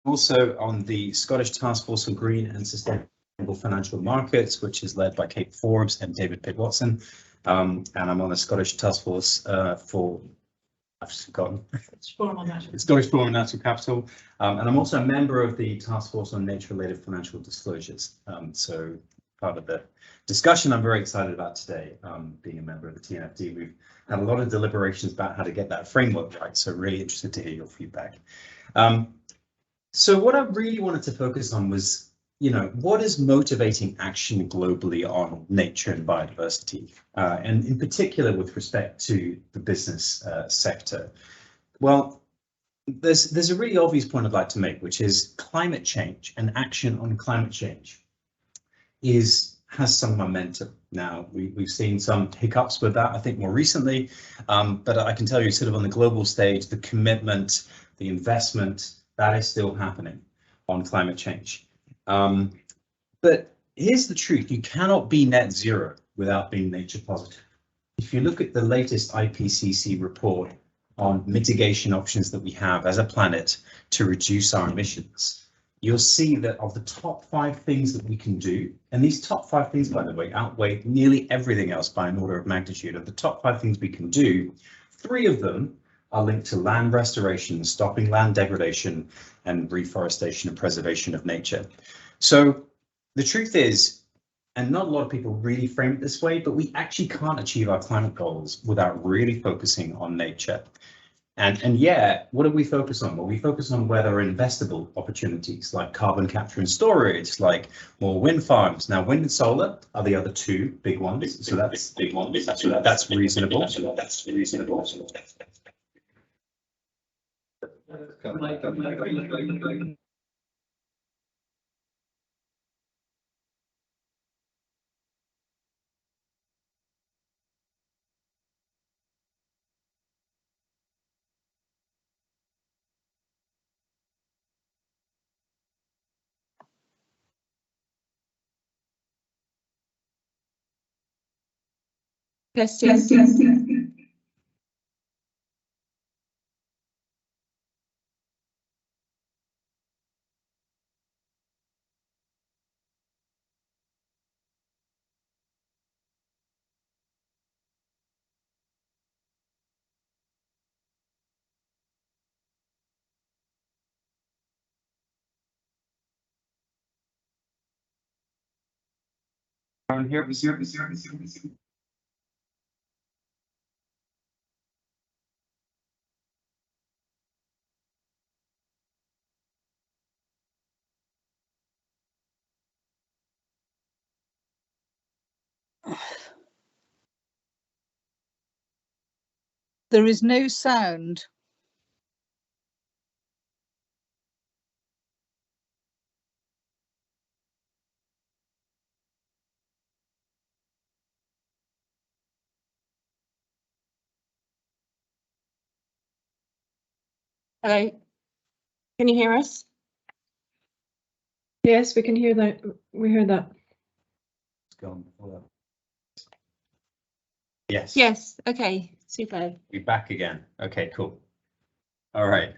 also on the Scottish Task Force on Green and Sustainable Financial Markets, which is led by Kate Forbes and David Pitt-Watson. And I'm on the Scottish Task Force for, I've just forgotten. Scottish Forum on Natural Capital. And I'm also a member of the Task Force on Nature-related Financial Disclosures. So part of the discussion I'm very excited about today, being a member of the TNFD. We've had a lot of deliberations about how to get that framework right. So really interested to hear your feedback. So what I really wanted to focus on was, what is motivating action globally on nature and biodiversity, and in particular with respect to the business sector? Well, there's a really obvious point I'd like to make, which is climate change and action on climate change has some momentum. Now, we've seen some hiccups with that, I think, more recently, but I can tell you sort of on the global stage, the commitment, the investment, that is still happening on climate change. But here's the truth, you cannot be net zero without being nature positive. If you look at the latest IPCC report on mitigation options that we have as a planet to reduce our emissions, you'll see that of the top 5 things that we can do, and these top 5 things, by the way, outweigh nearly everything else by an order of magnitude. Of the top 5 things we can do, 3 of them are linked to land restoration, stopping land degradation, and reforestation and preservation of nature. So the truth is, and not a lot of people really frame it this way, but we actually can't achieve our climate goals without really focusing on nature. And yeah, what do we focus on? Well, we focus on where there are investable opportunities like carbon capture and storage, like more wind farms. Now, wind and solar are the other 2 big ones. So that's big one. That's reasonable. That's reasonable. Yes. There is no sound. Hello, can you hear us? Yes, we can hear that. We heard that. Yes. Yes, okay, super. We're back again. Okay, cool. All right.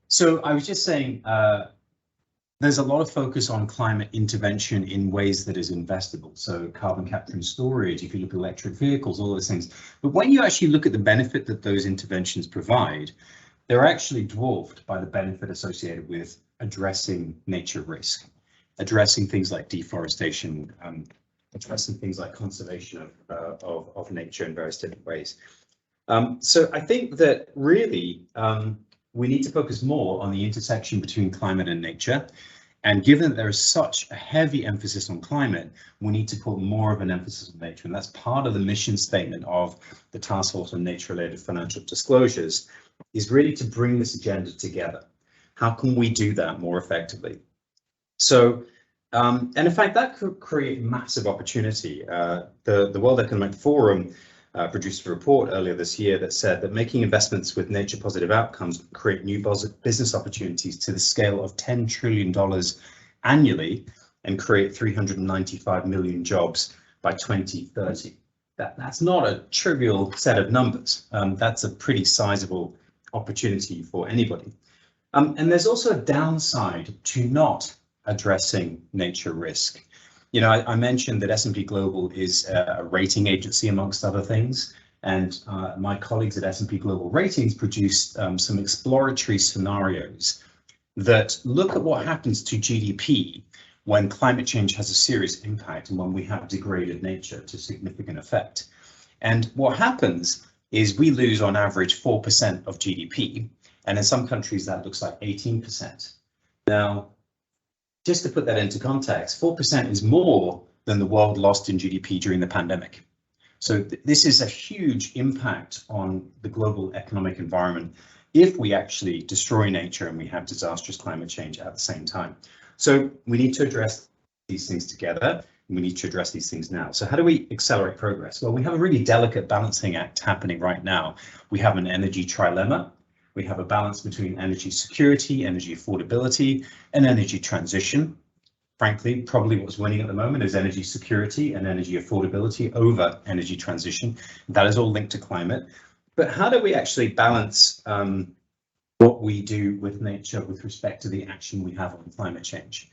So I was just saying, there's a lot of focus on climate intervention in ways that is investable. So carbon capture and storage, if you look at electric vehicles, all those things. But when you actually look at the benefit that those interventions provide, they're actually dwarfed by the benefit associated with addressing nature risk, addressing things like deforestation, addressing things like conservation of nature in various different ways. So I think that really we need to focus more on the intersection between climate and nature. And given that there is such a heavy emphasis on climate, we need to put more of an emphasis on nature. And that's part of the mission statement of the Task Force on Nature-related Financial Disclosures, is really to bring this agenda together. How can we do that more effectively? So, and in fact, that could create massive opportunity. The World Economic Forum produced a report earlier this year that said that making investments with nature positive outcomes create new business opportunities to the scale of $10 trillion annually and create 395 million jobs by 2030. That's not a trivial set of numbers. That's a pretty sizable opportunity for anybody. And there's also a downside to not addressing nature risk. You know, I mentioned that S&P Global is a rating agency, amongst other things. And my colleagues at S&P Global Ratings produced some exploratory scenarios that look at what happens to GDP when climate change has a serious impact and when we have degraded nature to significant effect. And what happens is we lose on average 4% of GDP. And in some countries that looks like 18%. Now, just to put that into context, 4% is more than the world lost in GDP during the pandemic. So this is a huge impact on the global economic environment if we actually destroy nature and we have disastrous climate change at the same time. So we need to address these things together. We need to address these things now. So how do we accelerate progress? Well, we have a really delicate balancing act happening right now. We have an energy trilemma. We have a balance between energy security, energy affordability, and energy transition. Frankly, probably what's winning at the moment is energy security and energy affordability over energy transition. That is all linked to climate. But how do we actually balance what we do with nature with respect to the action we have on climate change?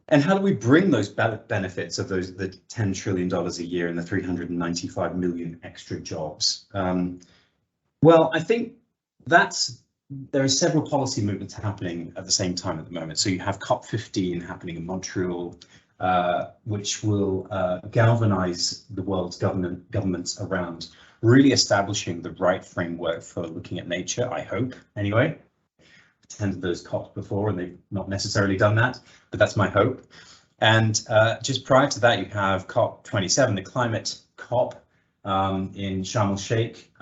And how do we bring those benefits of the $10 trillion a year and the 395 million extra jobs? Well, I think there are several policy movements happening at the same time at the moment. So you have COP15 happening in Montreal, which will galvanize the world's governments around really establishing the right framework for looking at nature, I hope, anyway. I've attended those COPs before and they've not necessarily done that, but that's my hope. And just prior to that, you have COP27, the climate COP, in Sharm el-Sheikh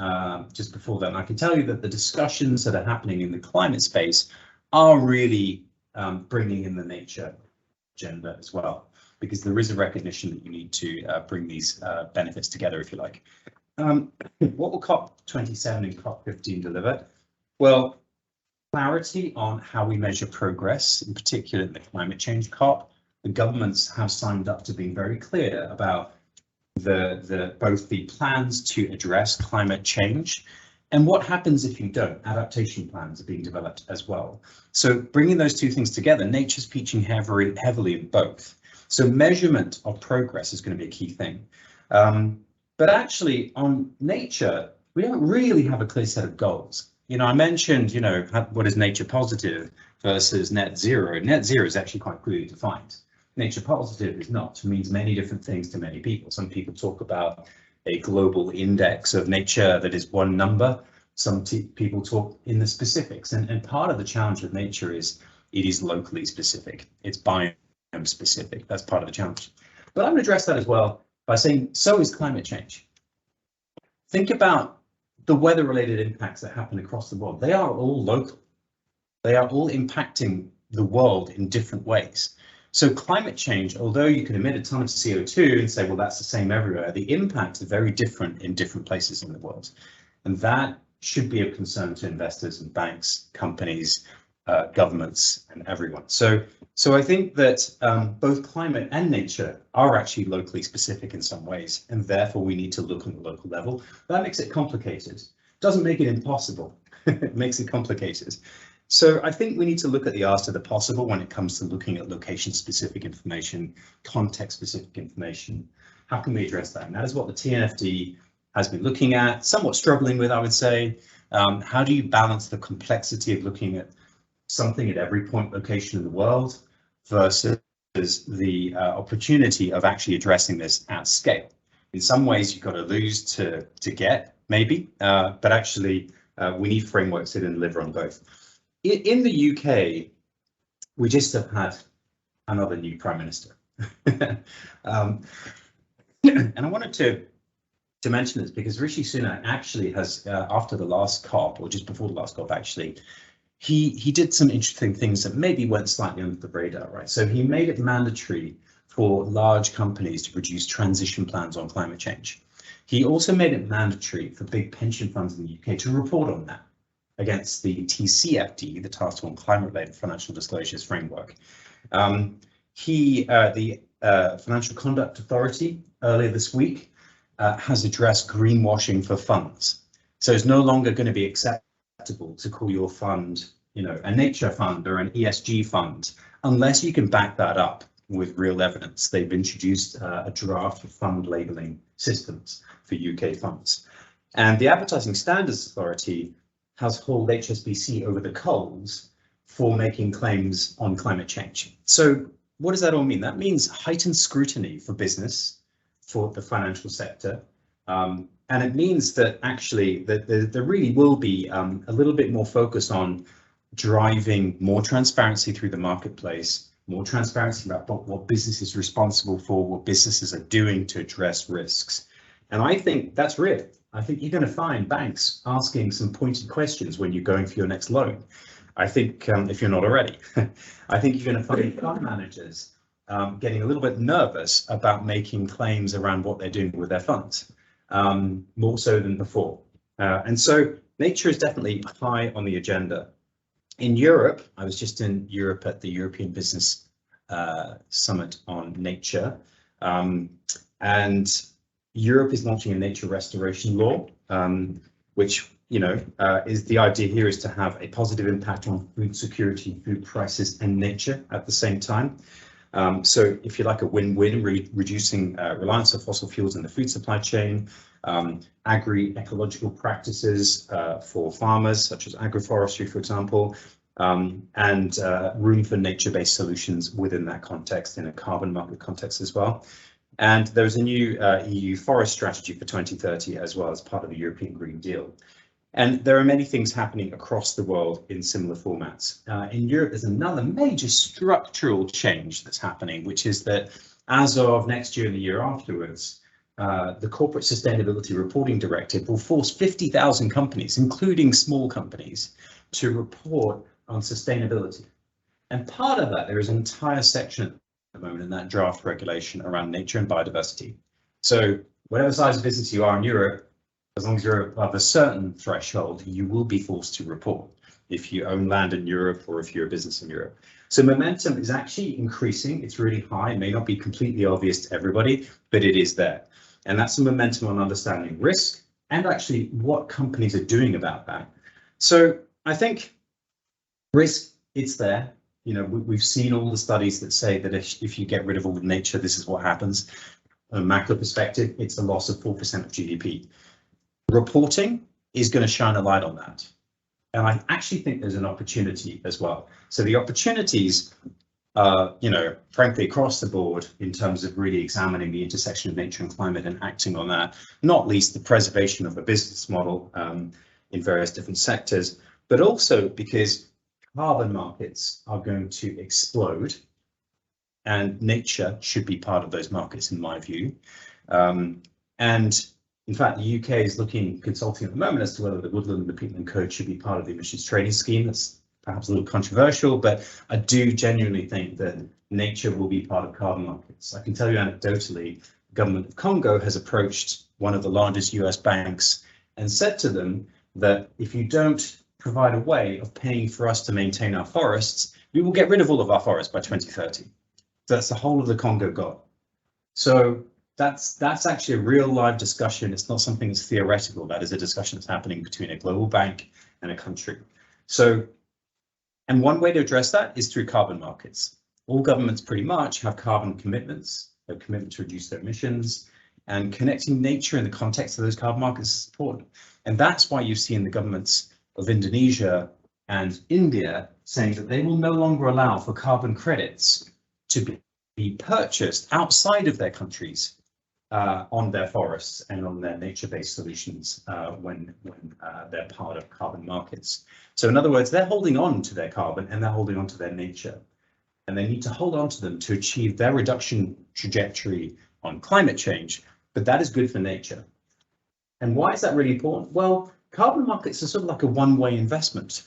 just before that. And I can tell you that the discussions that are happening in the climate space are really bringing in the nature agenda as well, because there is a recognition that you need to bring these benefits together, if you like. What will COP27 and COP15 deliver? Well, clarity on how we measure progress, in particular in the climate change COP. The governments have signed up to being very clear about both the plans to address climate change and what happens if you don't. Adaptation plans are being developed as well. So bringing those two things together, nature's featuring heavily in both. So measurement of progress is going to be a key thing. But actually on nature, we don't really have a clear set of goals. You know, I mentioned, you know, what is nature positive versus net zero. Net zero is actually quite clearly defined. Nature positive is not. It means many different things to many people. Some people talk about a global index of nature that is one number. Some people talk in the specifics. And part of the challenge with nature is it is locally specific. It's biome specific. That's part of the challenge. But I'm going to address that as well by saying, so is climate change. Think about the weather-related impacts that happen across the world. They are all local. They are all impacting the world in different ways. So climate change, although you can emit a ton of CO2 and say, well, that's the same everywhere, the impacts are very different in different places in the world. And that should be of concern to investors and banks, companies, governments, and everyone. So I think that both climate and nature are actually locally specific in some ways, and therefore we need to look at the local level. That makes it complicated. Doesn't make it impossible. It makes it complicated. So I think we need to look at the art of the possible when it comes to looking at location-specific information, context-specific information. How can we address that? And that is what the TNFD has been looking at, somewhat struggling with, I would say. How do you balance the complexity of looking at something at every point location in the world versus the opportunity of actually addressing this at scale? In some ways, you've got to lose to get, maybe, but actually we need frameworks that deliver on both. In the UK, we just have had another new Prime Minister. And I wanted to mention this because Rishi Sunak actually has, after the last COP, or just before the last COP actually, he did some interesting things that maybe went slightly under the radar, right? So he made it mandatory for large companies to produce transition plans on climate change. He also made it mandatory for big pension funds in the UK to report on that against the TCFD, the Task on Climate-Related Financial Disclosures Framework. The Financial Conduct Authority earlier this week has addressed greenwashing for funds. So it's no longer going to be acceptable to call your fund a nature fund or an ESG fund, unless you can back that up with real evidence. They've introduced a draft of fund labeling systems for UK funds. And the Advertising Standards Authority has hauled HSBC over the coals for making claims on climate change. So what does that all mean? That means heightened scrutiny for business, for the financial sector. And it means that actually that there really will be a little bit more focus on driving more transparency through the marketplace, more transparency about what business is responsible for, what businesses are doing to address risks. And I think that's real. I think you're going to find banks asking some pointed questions when you're going for your next loan. I think if you're not already, I think you're going to find fund managers getting a little bit nervous about making claims around what they're doing with their funds, more so than before. And so nature is definitely high on the agenda. In Europe, I was just in Europe at the European Business Summit on Nature, and Europe is launching a nature restoration law, which is the idea here is to have a positive impact on food security, food prices, and nature at the same time. So if you like a win-win, reducing reliance on fossil fuels in the food supply chain, agri-ecological practices for farmers, such as agroforestry, for example, and room for nature-based solutions within that context, in a carbon market context as well. And there's a new EU forest strategy for 2030 as well as part of the European Green Deal. And there are many things happening across the world in similar formats. In Europe, there's another major structural change that's happening, which is that as of next year and the year afterwards, the Corporate Sustainability Reporting Directive will force 50,000 companies, including small companies, to report on sustainability. And part of that, there is an entire section at the moment in that draft regulation around nature and biodiversity. So whatever size of business you are in Europe, as long as you're above a certain threshold, you will be forced to report if you own land in Europe or if you're a business in Europe. So momentum is actually increasing. It's really high. It may not be completely obvious to everybody, but it is there. And that's the momentum on understanding risk and actually what companies are doing about that. So I think risk, it's there. We've seen all the studies that say that if you get rid of all the nature, this is what happens. From a macro perspective, it's a loss of 4% of GDP. Reporting is going to shine a light on that. And I actually think there's an opportunity as well. So the opportunities, frankly, across the board in terms of really examining the intersection of nature and climate and acting on that, not least the preservation of a business model in various different sectors, but also because carbon markets are going to explode and nature should be part of those markets, in my view. And in fact, the UK is consulting at the moment as to whether the woodland and the peatland code should be part of the emissions trading scheme. That's perhaps a little controversial, but I do genuinely think that nature will be part of carbon markets. I can tell you anecdotally, the government of Congo has approached one of the largest US banks and said to them that if you don't provide a way of paying for us to maintain our forests, we will get rid of all of our forests by 2030. So that's the whole of the Congo got. So that's actually a real live discussion. It's not something that's theoretical. That is a discussion that's happening between a global bank and a country. So, and one way to address that is through carbon markets. All governments pretty much have carbon commitments, a commitment to reduce their emissions, and connecting nature in the context of those carbon markets is important. And that's why you've seen the governments of Indonesia and India saying that they will no longer allow for carbon credits to be purchased outside of their countries on their forests and on their nature-based solutions when they're part of carbon markets. So in other words, they're holding on to their carbon and they're holding on to their nature. And they need to hold on to them to achieve their reduction trajectory on climate change, but that is good for nature. And why is that really important? Well, carbon markets are sort of like a one-way investment.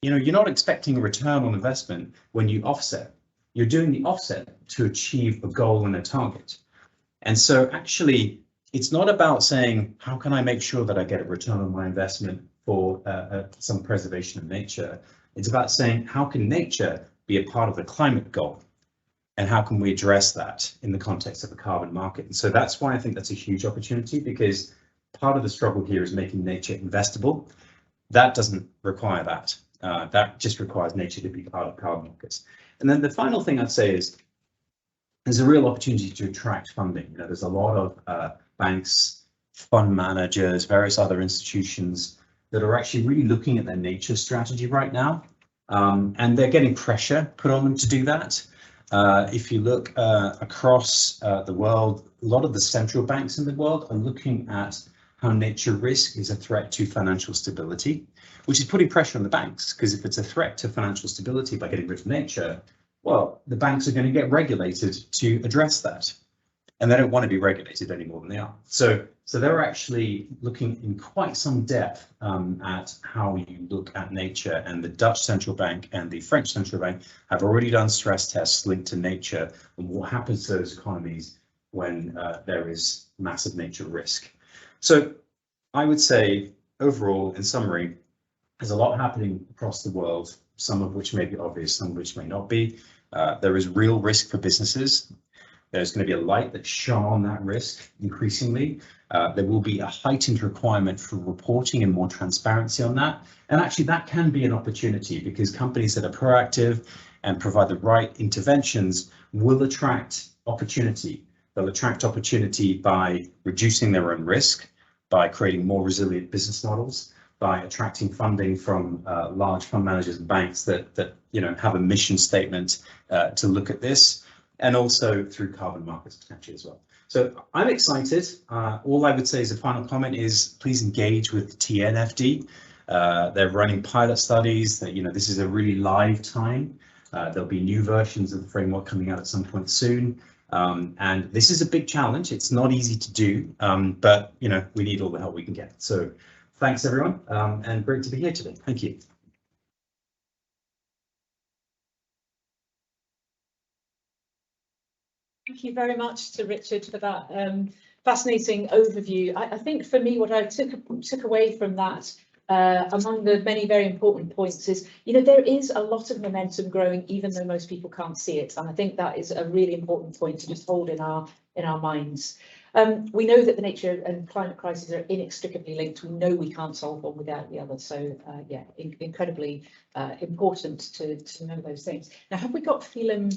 You're not expecting a return on investment when you offset. You're doing the offset to achieve a goal and a target. And so actually, it's not about saying, how can I make sure that I get a return on my investment for some preservation of nature? It's about saying, how can nature be a part of the climate goal? And how can we address that in the context of a carbon market? And so that's why I think that's a huge opportunity, because part of the struggle here is making nature investable. That doesn't require that. That just requires nature to be part of carbon markets. And then the final thing I'd say is there's a real opportunity to attract funding. You know, there's a lot of banks, fund managers, various other institutions that are actually really looking at their nature strategy right now. And they're getting pressure put on them to do that. If you look across the world, a lot of the central banks in the world are looking at how nature risk is a threat to financial stability, which is putting pressure on the banks, because if it's a threat to financial stability by getting rid of nature, well, the banks are going to get regulated to address that. And they don't want to be regulated any more than they are. So they're actually looking in quite some depth at how you look at nature, and the Dutch central bank and the French central bank have already done stress tests linked to nature and what happens to those economies when there is massive nature risk. So I would say overall, in summary, there's a lot happening across the world, some of which may be obvious, some of which may not be. There is real risk for businesses. There's going to be a light that shone on that risk increasingly. There will be a heightened requirement for reporting and more transparency on that. And actually that can be an opportunity, because companies that are proactive and provide the right interventions will attract opportunity. They'll attract opportunity by reducing their own risk, by creating more resilient business models, by attracting funding from large fund managers and banks that you know have a mission statement to look at this, and also through carbon markets potentially as well. So I'm excited. All I would say as a final comment is please engage with TNFD. They're running pilot studies. That, you know, this is a really live time. There'll be new versions of the framework coming out at some point soon. And this is a big challenge. It's not easy to do, but you know, we need all the help we can get. So thanks everyone, and great to be here today. Thank you. Thank you very much to Richard for that fascinating overview. I think for me, what I took away from that, among the many very important points, is, you know, there is a lot of momentum growing, even though most people can't see it. And I think that is a really important point to just hold in our minds. We know that the nature and climate crises are inextricably linked. We know we can't solve one without the other. So yeah, incredibly important to know those things. Now, have we got Phelim